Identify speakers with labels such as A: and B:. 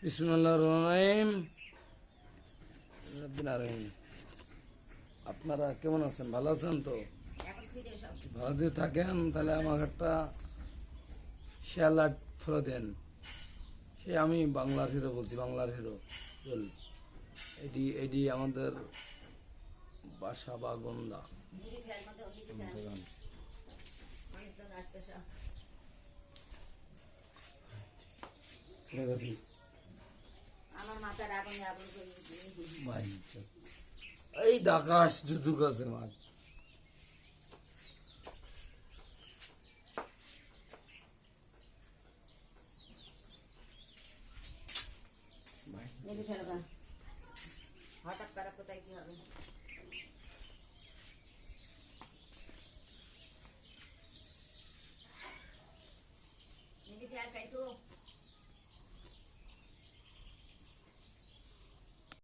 A: বিসমিল্লাহির রহমানির রহিম। আপনারা কেমন আছেন? ভালো আছেন তো? ভালো দিয়ে থাকেন। তাহলে আমাকে একটা শেয়ার লাইট ফলো দেন। সে আমি বাংলার হিরো বলছি, বাংলার হিরো বল। এটি আমাদের বাসা বা গন্দা। এই দাকাশ জুদু গাছের মাছ।
B: হঠাৎ তারা কোথায় কি হবে?